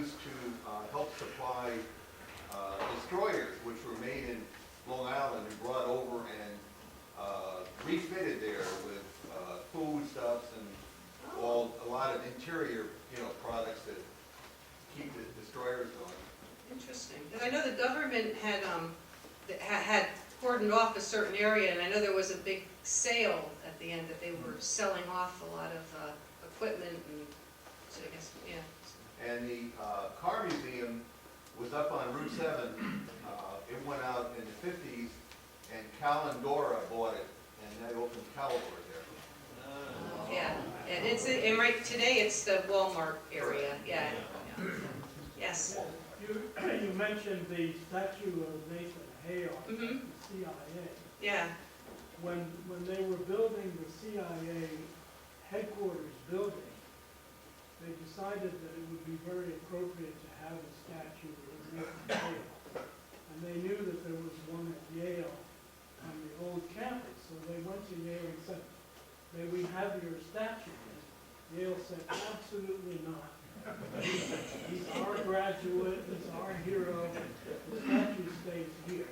used to help supply destroyers, which were made in Long Island and brought over and refitted there with foodstuffs and a lot of interior, products that keep the destroyers going. Interesting. And I know the government had cordoned off a certain area, and I know there was a big sale at the end that they were selling off a lot of equipment, and so I guess, yeah. And the car museum was up on Route 7. It went out in the 50s, and Cal and Dora bought it, and they opened Calibor there. Yeah, and right today it's the Walmart area, yeah. Yes. You mentioned the statue of Nathan Hale, Mm-hmm. the CIA. Yeah. When they were building the CIA headquarters building, they decided that it would be very appropriate to have a statue of Nathan Hale. And they knew that there was one at Yale on the old campus, so they went to Yale and said, "May we have your statue?" And Yale said, "Absolutely not. He's our graduate, he's our hero, the statue stays here."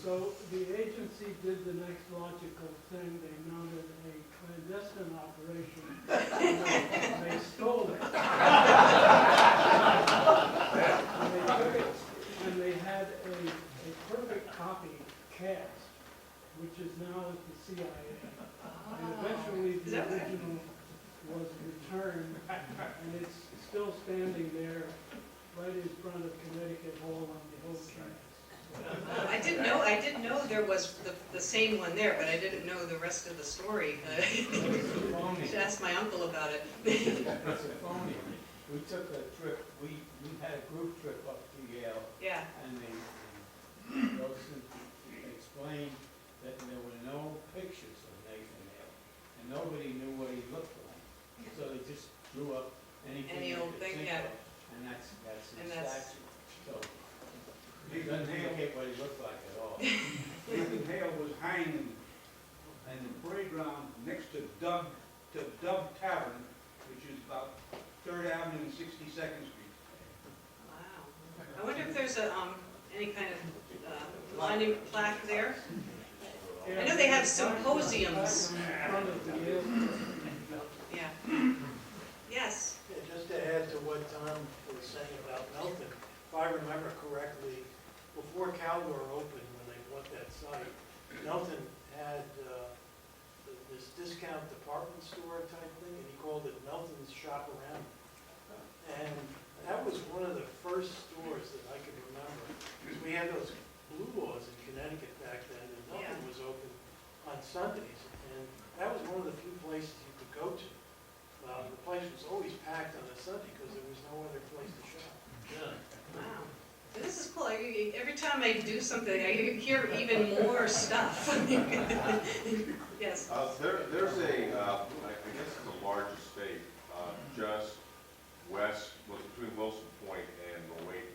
So the agency did the next logical thing. They mounted a clandestine operation, and they stole it. And they took it, and they had a perfect copy cast, which is now at the CIA. And eventually the original was returned, and it's still standing there right in front of Connecticut Hall on the old campus. I didn't know there was the same one there, but I didn't know the rest of the story. Should ask my uncle about it. It's a phony. We took a trip, we had a group trip up to Yale, Yeah. and they explained that there were no pictures of Nathan Hale, and nobody knew what he looked like. So they just drew up anything Any they old could thing, think yeah. of, and that's And his that's- statue. So it doesn't indicate what he looked like at all. Nathan Hale was hanging in the parade ground next to Dove Tavern, which is about 3rd Avenue and 62nd Street. Wow. I wonder if there's any kind of monument plaque there. I know they have symposiums. In front of the Yale. Yeah. Yes. Yeah, just to add to what Tom was saying about Melton, if I remember correctly, before Caldor opened, when they bought that site, Melton had this discount department store type thing, and he called it Melton's Shop Around. And that was one of the first stores that I could remember, because we had those blue laws in Connecticut back then, and Melton was open on Sundays, and that was one of the few places you could go to. The place was always packed on a Sunday because there was no other place to shop. Wow. This is cool. Every time I do something, I hear even more stuff. Yes. There's I guess it's a large estate, just west, between Wilson Point and Norwalk.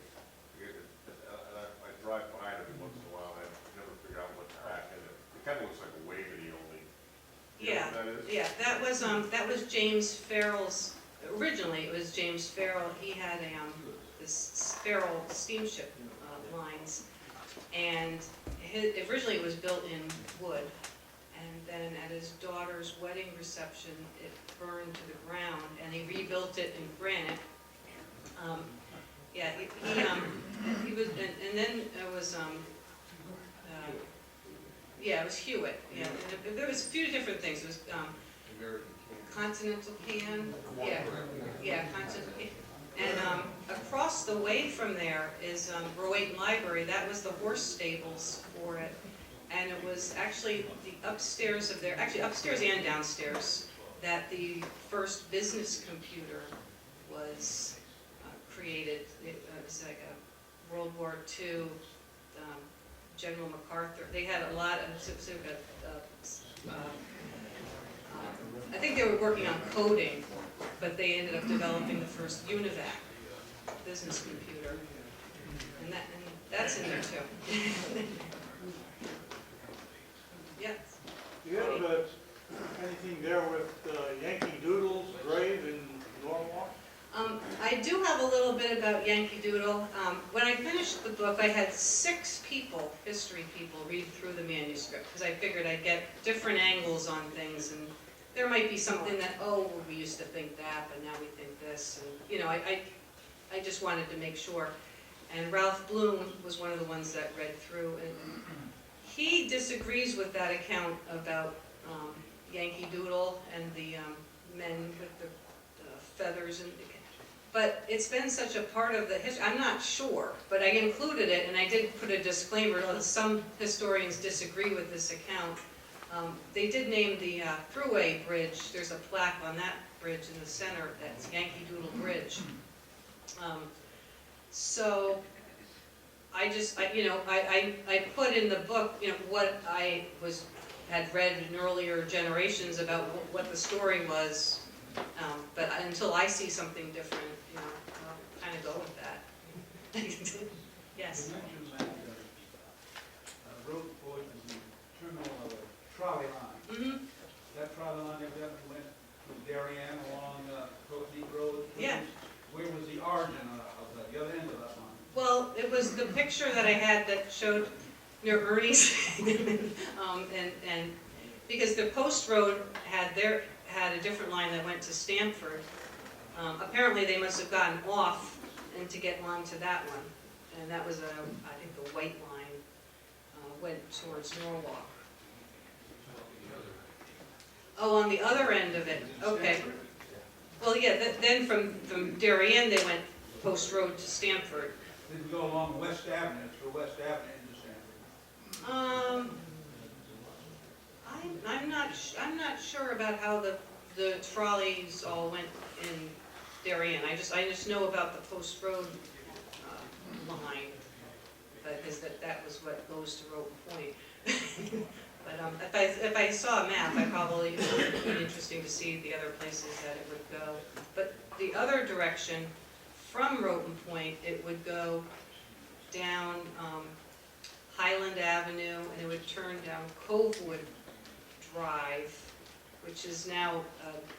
I drive by it every once in a while, and I never figure out what's back in it. It kind of looks like a Waveney only. You know Yeah. what that is? Yeah. That was James Farrell's. Originally, it was James Farrell. He had this Farrell steamship lines, and originally it was built in wood, and then at his daughter's wedding reception, it burned to the ground, and he rebuilt it in granite. Yeah, he was, and then it was yeah, it was Hewitt. Yeah, and there was a few different things. It was Continental Can. Yeah, Continental Can. And across the way from there is Rowayton Library. That was the horse stables for it. And it was actually the upstairs of there, actually upstairs and downstairs, that the first business computer was created. It was like a World War II, General MacArthur. They had a lot of, I think they were working on coding, but they ended up developing the first UNIVAC business computer, and that's in there too. Yes. Do you have anything there with Yankee Doodle's grave in Norwalk? I do have a little bit about Yankee Doodle. When I finished the book, I had 6 people, history people, read through the manuscript, because I figured I'd get different angles on things, and there might be something that, oh, well, we used to think that, but now we think this, and, you know, I just wanted to make sure. And Ralph Bloom was one of the ones that read through, and he disagrees with that account about Yankee Doodle and the men with the feathers and. But it's been such a part of the history, I'm not sure, but I included it, and I did put a disclaimer, some historians disagree with this account. They did name the Thruway Bridge, there's a plaque on that bridge in the center, that's Yankee Doodle Bridge. So, I put in the book, you know, what I had read in earlier generations about what the story was, but until I see something different, you know, I'll kind of go with that. Yes. You mentioned that road board is the terminal of a trolley line. Mm-hmm. That trolley line evidently went from Darien along Cote Deep Road. Yeah. Where was the origin of the other end of that line? Well, it was the picture that I had that showed near Ernie's, and because the post road had a different line that went to Stamford. Apparently, they must have gotten off and to get onto that one, and that was I think the white line went towards Norwalk. Oh, on the other end of it. Okay. Well, yeah. Then from Darien, they went post road to Stamford. Did we go along West Avenue, through West Avenue into Sanford? I'm not sure about how the trolleys all went in Darien. I just know about the post road line, because that was what goes to Roten Point. But if I saw a map, it would be interesting to see the other places that it would go. But the other direction from Roten Point, it would go down Highland Avenue, and it would turn down Covewood Drive, which is now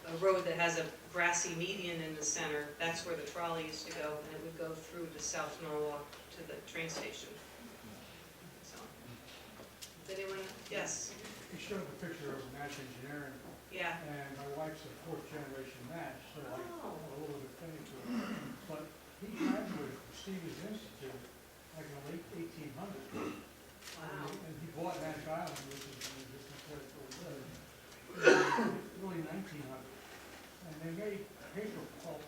a road that has a grassy median in the center. That's where the trolley used to go, and it would go through to South Norwalk to the train station. So, does anyone? Yes. You showed the picture of Nash Engineering, Yeah. and my wife's a 4th generation Nash, so I Oh. a little bit affinity to it. But he graduated from Stevens Institute like in the late 1800s. Wow. And he bought Nash Island, which is in the distant place where we live, in the early 1900s. And they made paper pulp.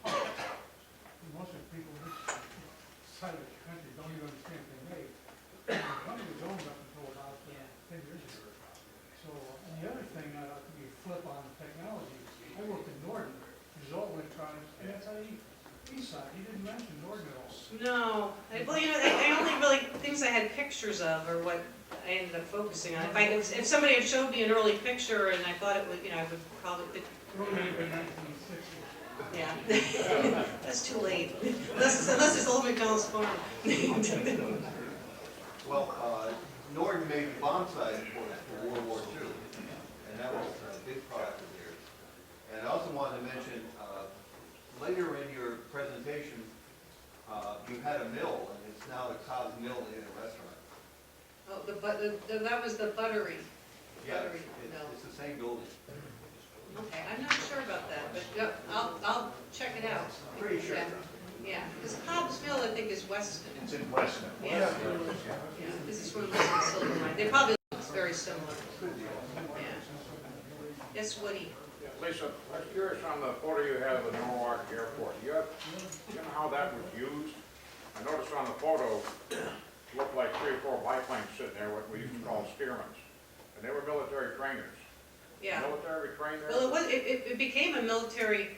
And most of the people in this side of the country don't even understand what they made. Money was owned up until about 10 years ago. So, and the other thing, you flip on technology, I worked in Norton, which is all electronics, and that's how east side, he didn't mention Norton at all. No. Well, you know, I only really, things I had pictures of are what I ended up focusing on. If somebody had showed me an early picture and I thought it would, you know, I would probably, Early in 1960. yeah. That's too late. Unless it's Old McDonald's farm. Well, Norton made bomb sight for World War II, and that was a big product of theirs. And I also wanted to mention, later in your presentation, you had a mill, and it's now the Cobb's Mill in a restaurant. Oh, that was the buttery. Yeah, Buttery mill. it's the same building. Okay, I'm not sure about that, but yeah, I'll check it out. Pretty sure. Yeah, because Cobb's Mill, I think, is Weston. It's in Weston. Yeah. Yeah, this is one of the silver mine. They probably look very similar. Yeah. Yes, Woody? Lisa, I was curious on the photo you have of the Norwalk Airport. You know how that was used? I noticed on the photo, it looked like 3 or 4 biplanes sitting there, what we used to call steermans. And they were military trainers. Yeah. Military trainers? Well, it became a military,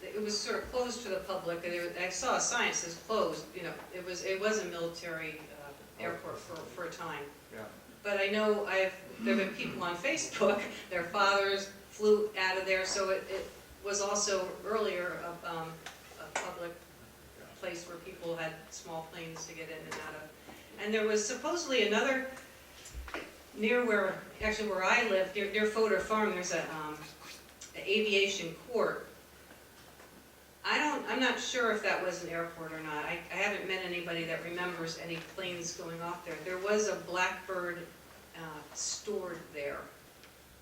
it was sort of closed to the public, and I saw a sign that says closed, you know, it was a military airport for a time. Yeah. But I know there have been people on Facebook, their fathers flew out of there, so it was also earlier a public place where people had small planes to get in and out of. And there was supposedly another, near where I live, near Fodor Farm, there's an aviation court. I I'm not sure if that was an airport or not. I haven't met anybody that remembers any planes going off there. There was a Blackbird stored there,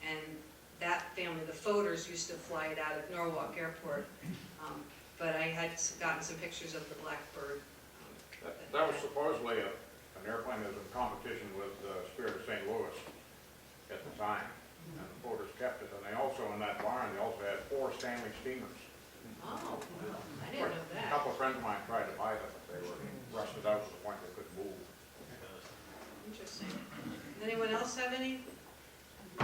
and that family, the Foders, used to fly it out of Norwalk Airport. But I had gotten some pictures of the Blackbird. That was supposedly an airplane that was in competition with Spirit of St. Louis at the time. And the Forders kept it, and they also, in that barn, they also had 4 Stanley steamers. Oh, I didn't know A that. couple of friends of mine tried to buy them, but they were rusted out to the point they couldn't move. Interesting. Does anyone else have any? In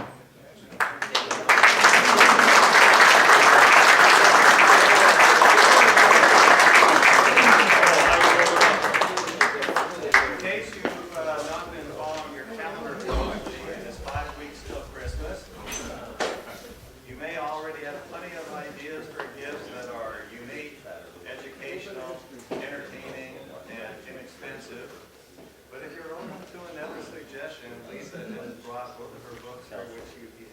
case you've not been following your calendar too much, it is 5 weeks till Christmas. You may already have plenty of ideas for gifts that are unique, educational, entertaining, and inexpensive. But if you're open to another suggestion, Lisa has brought both of her books for which you'd be